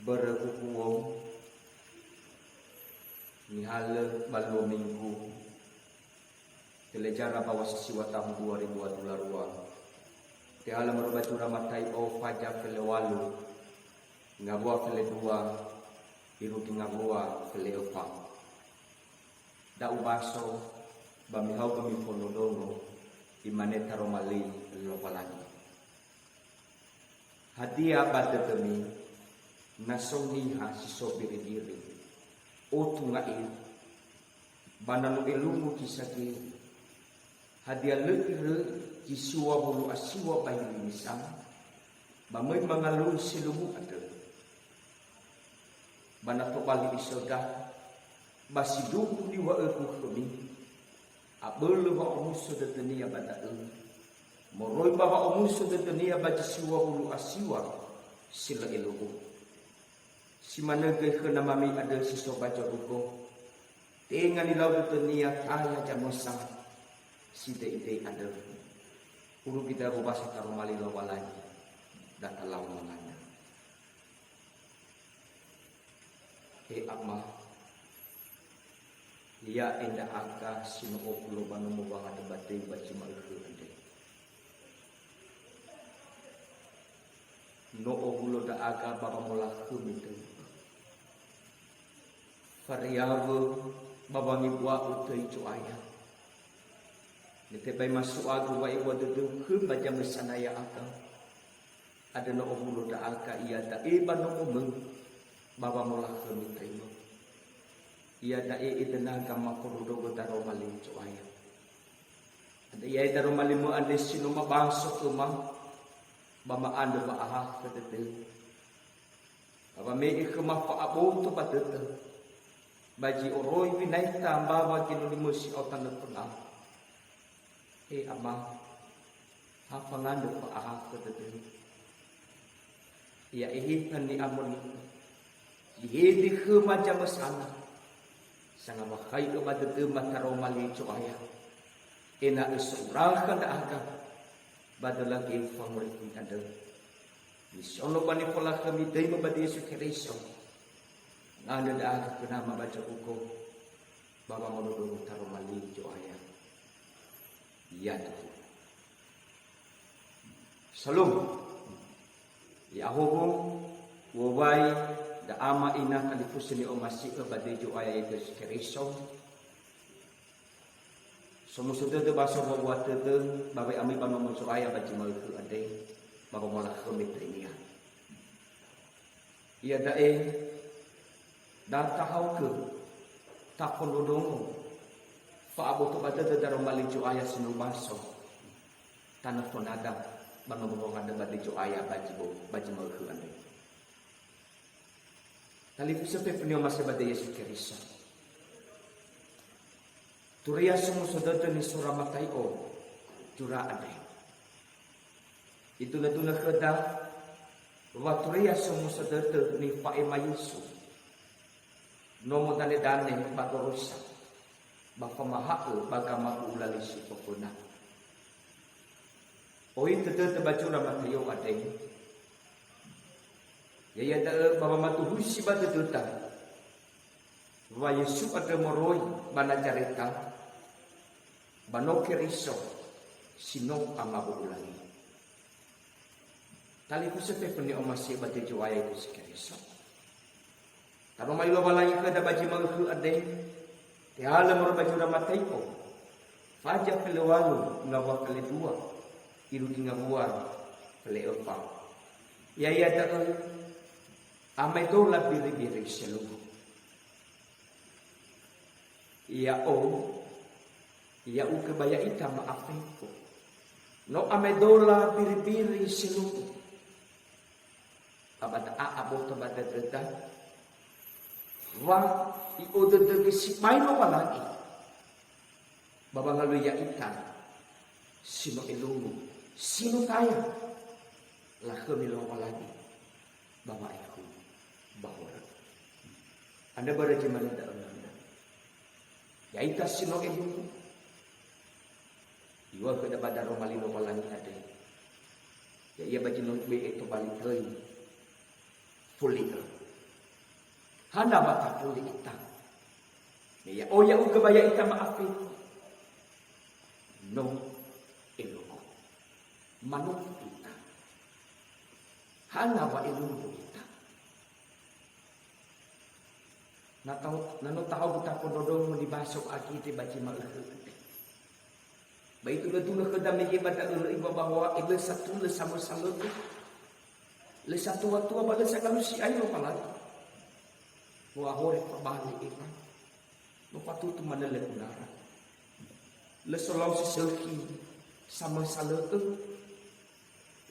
berkukuong nihala balu minggu telejara bawa sisiwa tahun 2022 tihala merubah curah matai o fajar felewalu ngabua fele dua iruki ngabua fele opa da ubaso bamihau bami ponodongo imaneta romali lopalagi hadiah pada kami nasongiha si sopiri diri o tungai bananu elungu kisaki hadiah lekire kisua bulu asiwa bayi misang bamai mangalun silumu ada banato bali isoda basidu di wa aku kami abel wa umusu detenia bada moroi baba umusu detenia baji siwa bulu asiwa sila elugu si mana ke kena mami ada siswa baca ruko tengah ni laut dunia kaya jamusa si ide ada ulu kita rubah sekarang mali lawa lagi data lawan menganya amma ia enda angka sino pulo banu mubang ada batai baci malu ande no obulo da aga baba mola kumitu variabel babangi buat utai cuaya. Nete bai masuk aku bai buat itu ke baca mesanaya akal. Ada no obulu da aka ia da ban no meng baba mola ke mitrimo. Ia da itena kama korudo godaro malin cuaya. Ada ia daro malimu ande sino mabangso ke ma bama ande ba aha ke tete. Baba me ke ma fa abo to patete. Baji oroi winai tambah bagi nuli musi otan pernah. Ama apa ngandung pak ahak ketetu. Ya kan di amun di ke macam sana. Sangat makai ke pada mata romali cuaya. Ena esurah kan agak. Badal lagi favorit ada. Misalnya bani pola kami dari membadi sukereso. Nanda dah kena membaca buku bapa monodo taruh mali joaya iya tu salum ya hubung wabai da ama ina kalifusni o masih ke badai joaya itu sekerisong semua sudah tu bahasa buat tu babai ami bapa joaya baca malu ade bapa mola komitria iya dae dan tahu ke tak perlu dong fa abu tu pada dalam balik ayat sinu baso tanah pun ada bang ada balik ayat baji mau ke anda kali sepe penyo masa pada Yesus Kristus turia semua saudara ni surah matai o jura ada itu natuna kedah wa turia semua saudara ni fa ema Yesus nomo dane bagorosa bapa mahal bagama ulali si pokona oi tete bacura matayo adeng ya da bapa matu husi batu tuta wa Yesu ada moroi bana jareta banoke riso sino amabu ulali tali kusepe peni omasi batu joaya itu sekeriso Tapi mai lo balai ke da baji malu ade. Tiala mor baju da matai ko. Faja pelewalu ngawa kali dua. Iru tinga buar pele opa. Ya da amai do la biri selu. Ya ya ke baya ita maafin ko. No amai do la biri selu. Abada abo to bada teta. Wa iodo de sipay no palagi babangalu ya ikan sino ilungu sino tayo lah kemilo palagi bawa aku bahwa anda beraja mana da anda ya ita sino ilungu iwa ke pada romali no palagi ada ya ia baji no be itu balik lagi fully Hana bata puli ita. Ya oya uga baya ita maafin. No iloko. Manuk ita. Hana ba iloko ita. Nano tahu kita pododong dibasok aki ti baci maeukeut. Baik itu betul kedam ni pada ibu bahwa ibu satu le sama sama tu. Le satu waktu pada sekalu si ayo palagi. Wa hore pabali iman. Lupa tu mana le unara. Le solau si selki sama salatu.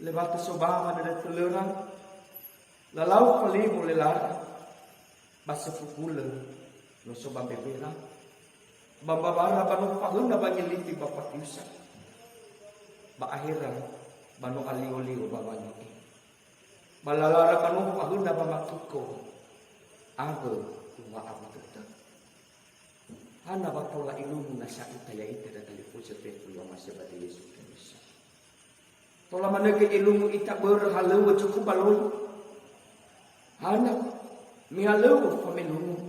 Le batu sobama ada telurang. Lalau kali boleh lar. Basa pukula no soba bebera. Bababara banu pahuna banyeliti bapak yusa. Ba akhiran banu aliolio babani. Balalara banu pahuna bamakiko. Anggo wa abutata. Hana batola ilmu nasa itaya ita datali pusate kulo masih bade Yesus Kristus. Tola manege ilmu ita berhalu cukup baloi. Hana mihalu pamilu.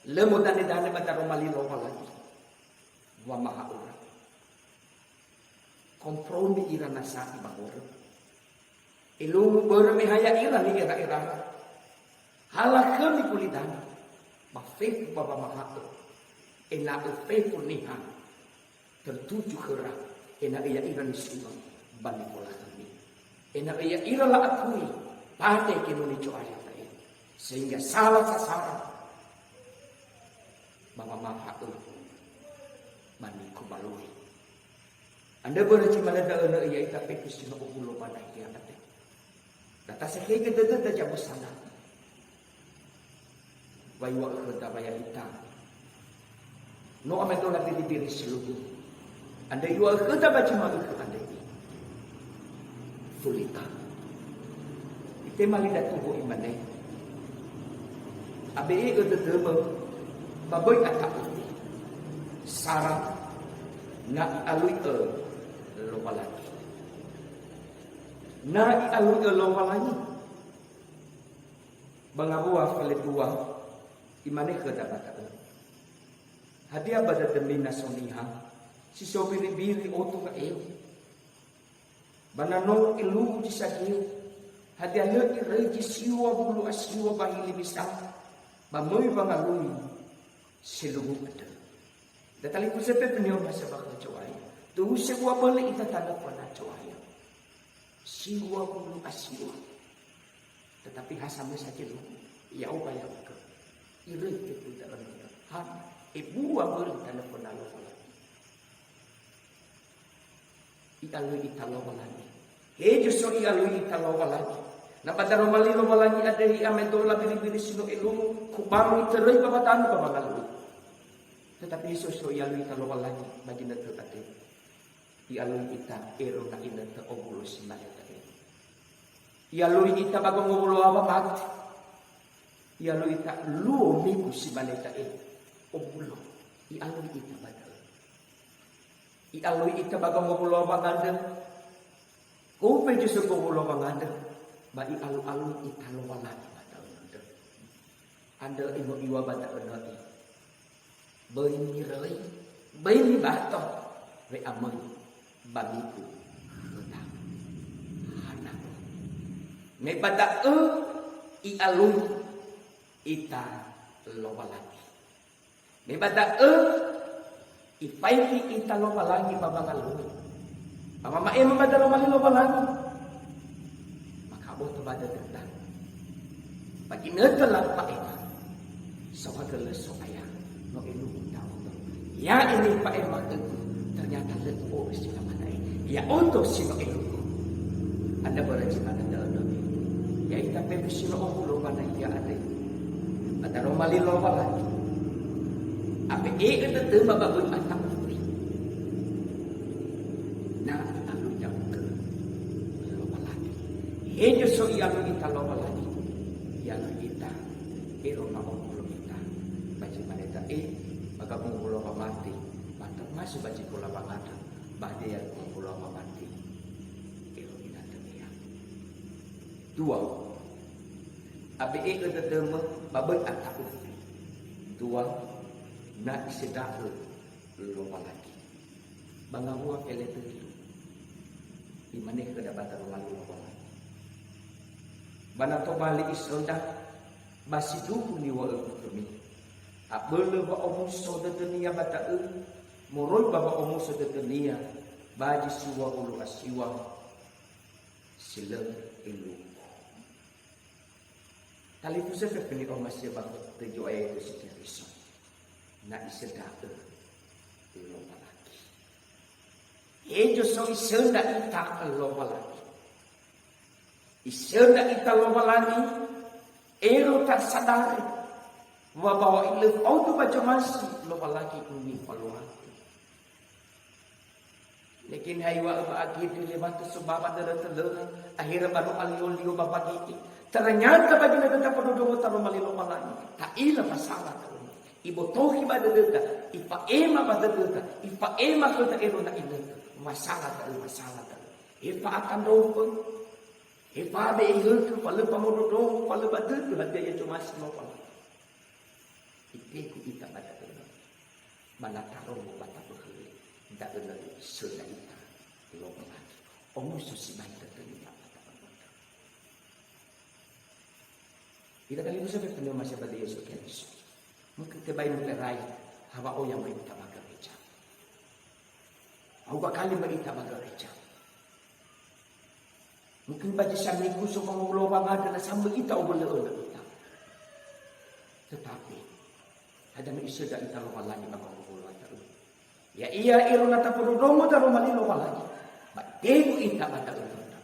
Lemo dane mata romali lopa lagi. Wa maha ora. Kompromi ira nasati bahor. Ilmu bermehaya ira ni ira. Halakam ni kulidan. Mafek baba maha. Ena ufe punihan. Tertuju kera. Ena iya ira ni sulam. Bani pola kami. Ena iya ira la akui. Pate kinuni coaya tayo. Sehingga salah sasaran. Mama maha mani kubalui. Anda berarti malada ana iya ita pekis no ulo pada iya ate. Data sekege dada jabu sana. Waiwa kereta baya ita. No ameto lagi di diri seluruh. Anda iwa kereta baca malu ke anda ini. Fulika. Ite malida tubuh imane. Abe ego tetema. Baboy atak ini sarang na alui loba lagi. Na alui loba lagi. Bangabuah kali dua imane kedapatan. Hadiah pada demi nasoniha si sopiri biri otu ka eu. Banano ilu disagil. Hadiah le reji siwa bulu asiwa bahili bisa. Bamoy bangalui seluruh betul. Datali ku sepe penyo masa bakal coaya. Tu sebuah balik ita tanda pada coaya. Siwa bulu asiwa. Tetapi hasamnya saja lu. Ya upaya ke. Iri kita benar. Han ibu abul tanda pada lu lagi. Ialu ita lo lagi. Justru ialu ita lo lagi. Napata romali lo lagi ada di ametola biri-biri sino ilmu kubaru iterai babatan babangalu. Tetapi Yesus ialu ita lo lagi bagi nete ate. Ialu ita ero na inete obulo simaya ate. Ialu ita bagong obulo apa mat. Ialu ita lu miku simaya ate obulo. Ialu ita badal. Ialu ita bagong obulo apa ngandeng. Kupe Yesus obulo apa ngandeng. Bai alu-alu italo walani badal ande. Ande imo iwa badal ande. Bai ni bato we amoi bagiku utang. Anak. Me pada i alu ita lo walani. Me pada i paiti ita lo walani babangalu. Mama emo badal lo walani. Abo tu pada tentang bagi netelah Pak Emma sohagal soaya no elu tahu ya ini Pak Emma ternyata lepo sila manai ya untuk sino elu anda berarti pada dalam ya ita pe sino obulo manai ya ada romali loba lagi ape itu tu babun atak Ejo so ialu ita loba lagi. Ialu ita ero na omulo ita. Baci maneta baga omulo mati. Mantap masih baci pula bangata. Bade yang omulo mati. Ero ina temia. Dua. Abe dedeme babet atak dua nak sedak loba lagi. Bangahua kele tu di mana ke dapat rumah loba lagi. Bana to balik isronda basi duku ni wa kami. Abele ba omu so de dunia bata moroi baba omu so de dunia baji siwa ulu asiwa silam ilu. Kali itu saya kepini orang masih bangun tujuh ayat itu sekian risau. Nak isedah loba lagi. Ejo so isenda ita loba lagi. Isenda ita loba lagi. Ero tak sadari. Bahwa ilu auto baca masih loba lagi ini peluang. Lekin haywa bagi dilebat sebab ada telur akhirnya baru alio bapak gigi. Ternyata bagi negara penduduk taruh malilo malani. Tak ilah masalah taruh. Ibu tohi pada deta, ipa ema pada deta, ipa ema kita erona ini masalah taruh. Ipa akan doang. Ipa ada ihul tu, kalau pamodo doang, kalau pada tu hadiah cuma semua. Itu kita pada deta. Mana taruh bata berhenti. Tak benar sudah kita loba lagi. Omu susi baik tertentu. Kita kali itu sampai penuh masih pada Yesus Kristus. Mungkin terbaik melerai hawa yang berita baga gereja. Hawa kali berita baga gereja. Mungkin bagi samiku semua mengelola adalah sama kita ubah kita. Tetapi ada isu dah kita lupa lagi bapa mengelola terus. Ya iya iruna tak perlu domo taruh mali lupa lagi. Bateku kita bata gereja.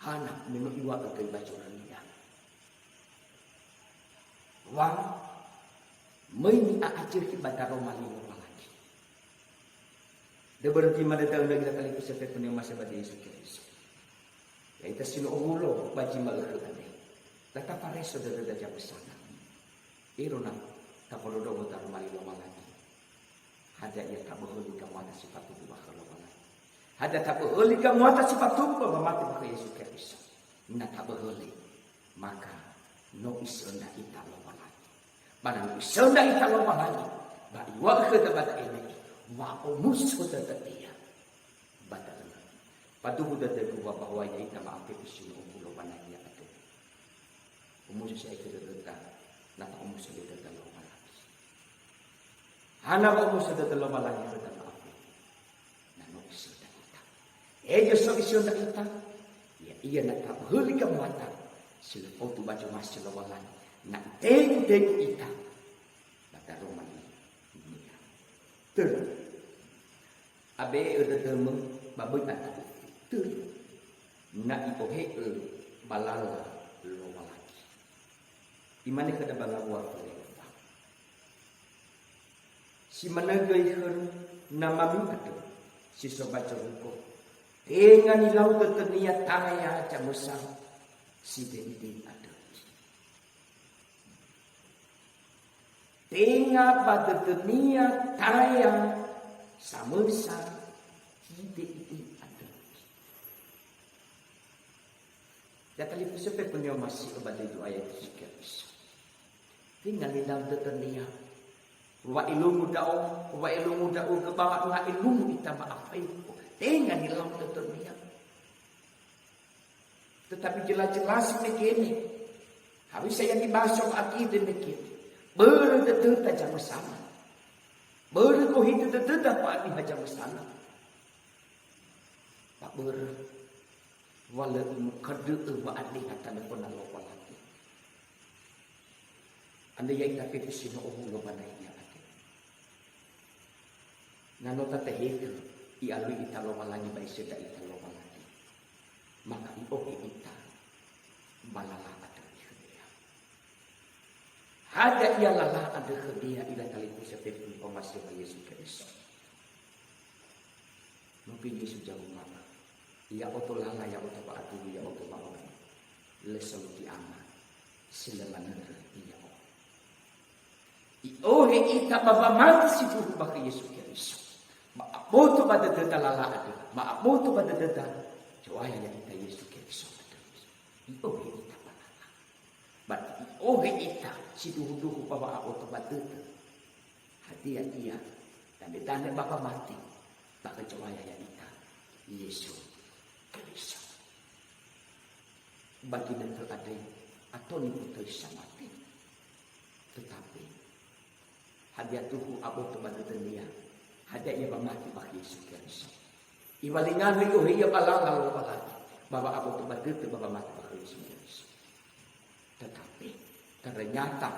Hana minum iwa ke bajuran. Wang meni aacir ibadah romali lagi. Dia berhenti mana tahu lagi kali kesepet punya masa pada Yesus Kristus. Ya itu sino ulo baji malak ane. Tata pare saudara dah besana. Irona tak perlu doa tak romali lagi. Ada ia tak boleh kamu ada sifat tubuh kalau lagi. Ada tak boleh kamu ada sifat tubuh mati pada Yesus Kristus. Nak tak boleh maka no isonda kita lagi. Barang isonda kita lagi. Bagi waktu tempat ini, wako musuh tertetia. Batal. Patuh dah terkuat bahwa kita maafkan isu umur banyak itu. Umur saya kita tentang, nak umur saya tentang lagi. Anak umur saya tentang lagi tentang maafkan. Nano isonda kita. Ejo isonda kita. Ya iya nak tak boleh kamu hantar. Sila foto baca masih lagi. Nak tengok kita pada rumah ini. Ter, abe ada temu babu tak ter. Nak ipohe balala loba lagi. Di mana kada balawa peleka. Si mana gayher nama mi ada. Si sobat cerukko. Dengan ilau terniat taya camusang si dede ada. Tengah pada dunia tayang samesa hidup ada. Data lipu sampai punya masih kepada itu ayat sekian. Tinggal di dalam dunia. Wa ilmu da'u ke bawah wa ilmu kita maaf itu. Tinggal di dalam dunia. Tetapi jelas-jelas begini. Habis saya dibahas akidah begini. Berdetet aja bersama. Berkohit detet dapat dibaca bersama. Tak wala mukaddu wa adli hatta nakuna lupa lagi. Anda yang tapi di sini lupa naiknya lagi. Nano tata itu ialu ita lupa lagi baik sudah ita lupa lagi. Maka ita balala. Ada ialah ada dia ila kali seperti pemasukan Yesus Kristus. Mungkin Yesus jauh mana? Ia otolala ya otopaatu ya otopawan. Lesau di aman. Silaman ia. Iohe ita baba mati si puru baka Yesus Kristus. Maaboto pada data lala ada. Maaboto pada data jawaya yang kita Yesus Kristus. Iohe ita balala. Berarti oge ita si duhu-duhu bawa ako tubatete. Hati ia dan ditanda bapa mati. Baka cawaya ya ita. Yesus Kristus. Bagi nanti ada atau ni putus samati. Tetapi hadiah tuhu abo tubatete dia. Hadiah ia mati bagi Yesus Kristus. Ibalingan itu ia balang kalau lagi. Bawa abo tubatete bapa mati bagi Yesus Kristus. Tetapi ternyata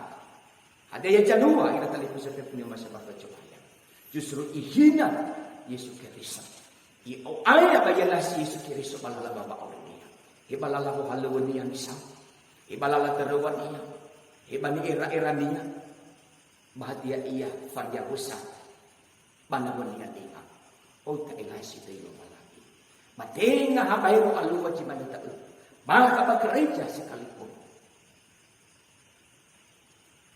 ada yang kedua kita tali pusatnya punya masalah kecobaan. Justru ihina Yesus Kristus. Io ayah bayalah si Yesus Kristus balala bapa orang dia. Ibalala ho haluan dia misal. Ibalala teruan dia. Ibani era-era dia. Bahagia ia farja husa. Banawan dia dia. Oh tak elasi tayo malaki. Matenga habayro aluwa cimana tak. Maka bekerja sekalipun.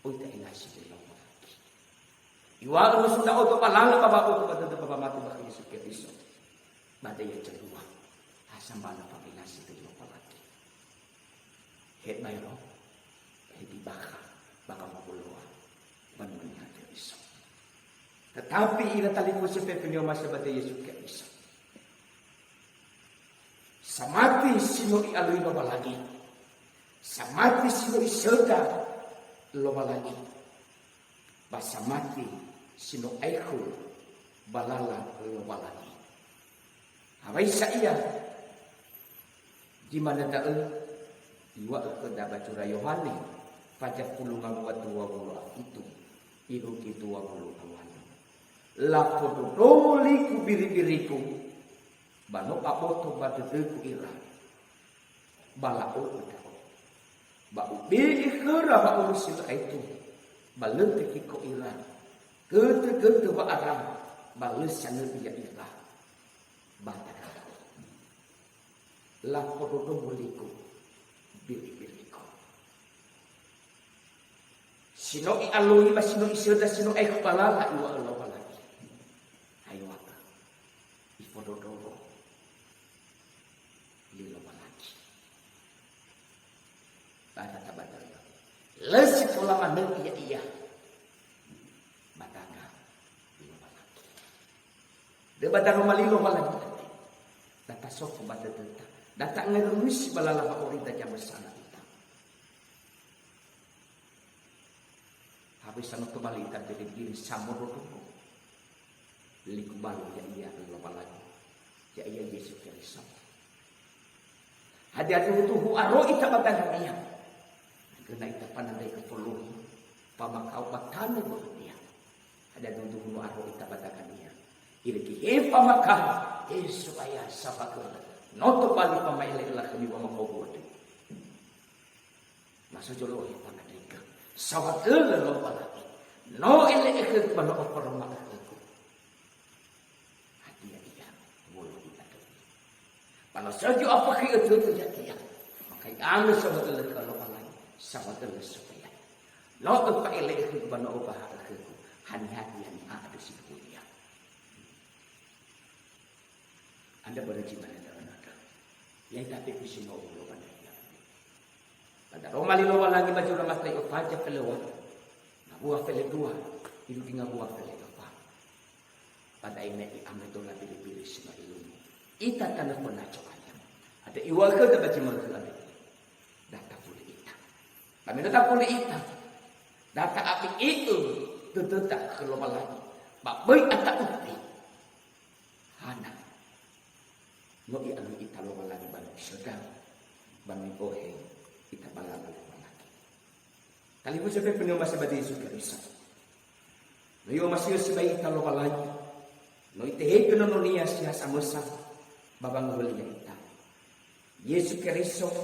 Oh tak elasi tayo malaki. Iwa ang sudah auto palala baba auto pada baba mati baka Yesus Kristus. Badaya cerua. Asam bala pamilasi tayo malaki. Het mayro. Hindi baka mapuluwa. Manunya Kristus. Tetapi ina tali mo sa pepinyo masabada Yesus Kristus. Samati sino ialoy lobalagi. Samati sino isoda lobalagi. Basamati sino aiko balala lobalagi. Away sa iya. Di mana daan iwa ke dabacura Yohane pajak pulungan watua itu. Ibu kitu wapulu awan. Lapo doli ku biri-biriku. Bano apoto badedeku ira. Balao udao. Bau biikera bau sila itu. Balenteki ko ira. Kete-kete ba arang. Balesan dia ira. Bataka. Lapo doli ku biri-biriku. Sino ialoy ba sino iseda sino ay kupalala iwa alaw lagi. Ayo apa? Ipododobo. Lilo lagi. Bata tabata. Lesi pola manel iya. Batanga. Lilo lagi. De bata malilo lagi. Data sok bata tenta. Data ngerumis balala ba orita jam sana. Habis sana kembali kita jadi diri samorodogo. Likubalu ya iya lupa lagi. Ya iya Yesus Kristus. Hadiah tuhu aro ita batang dia. Kena ita panandai kepuluh. Pamakau batane buat dia. Hadiah tuhu aro ita batang dia. Ilki pamakau. Supaya sabakul. Noto balik pamailai lah kami pamakau buat. Masa jolo ya panandai. Sawat lo lagi. No ele ikut bano oporma aku. Hati dia bolu kita. Kalau saja apa itu jadi. Maka anu sawat le kalau lagi. Sawat le supaya. No apa ele ikut bano opah aku. Hati yang ada di dunia. Anda berjimat dalam ada. Yang tapi bising Allah pada. Pada Roma lilowa lagi baju ramah tayo paja pelewa. Nabuah pele dua. Ilu tinggal buah pele apa. Pada ini ametola pilih-pilih semua ilmu. Ita tanah penaco ayam. Ada iwal ke dapat cimal ke ada. Data pulih ita. Kami data pulih ita. Data api itu. Tetap keluar lagi. Bak baik atak uti. Hana. No anu ita luar lagi balik sedang. Bami boheng. Kita balala lagi. Kali pun sampai penuh masih badi Yesus Kristus. Lalu masih sebaik kita lupa lagi. Lalu ite kena nonia siya samusa babang huliya ita. Yesus Kristus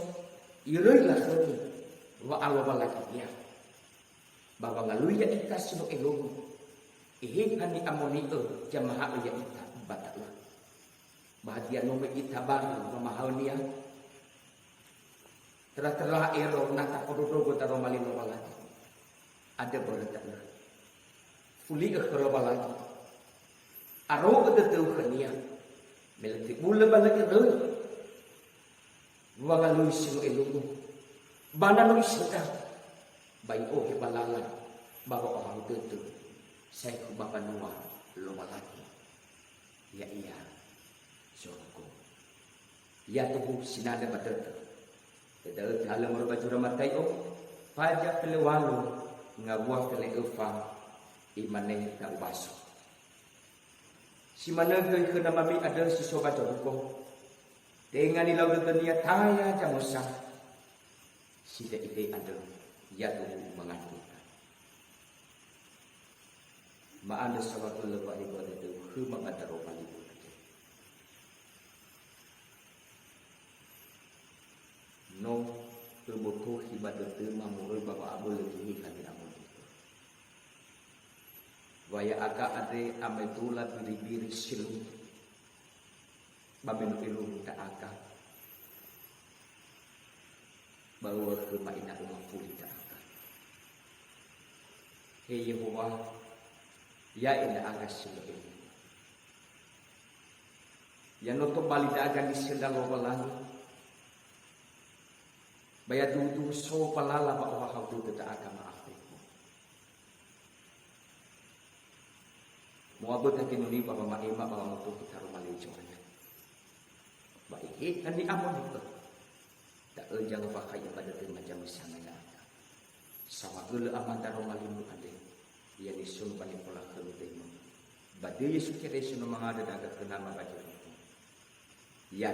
iroy lah kami wa alwa lagi dia. Babang haluya ita sino elong. Ihikan ni amonito jamaha uya ita batala. Bahagia nomor ita baru mamahal dia. Telah ero nata kododogo taro malino lagi. Ada beretana. Fuli ke lagi. Aro ke teu kania. Melati mula balaki re. Wangalu sino elungu. Bana no isita. Baik oh balala bawa orang itu saya ku bapa nuwa loma lagi. Ya iya. Syukur. Ya tubuh sinada batet. Tidak dalam berbaju ramad kayo. Pajak pelewalu ngabuah pele efa imane na ubaso. Si managay ke namami ada si sobat joruko. Dengan ilau dunia taya jamusa. Si ide ada ya tubuh mengatur. Maana sawatu lepa ibadah itu huma ataro palibu. No tubuhku ibadah itu mamurui bawa abu lagi kami amun itu. Waya aga ade ametula biri-biri silu. Babenu ilu tak aga. Bawa ke mainan rumah pulih tak aga. Hei Yehovah, ya ina aga silu ini. Yang noto balik aga di sedang wawalangi. Bayar dudu so palala ba wa haudu ta agama aku. Mo abot ang kinuni pa maima pa mo to kita rumali jornya. Baik kan di amon itu. Tak ejang pa kaya pada macam sanaya. Sama geul aman ta rumali mu ade. Ia disun paling pola kelutemu. Bade Yesus kira sino mangada dagat kenama baju itu. Ya.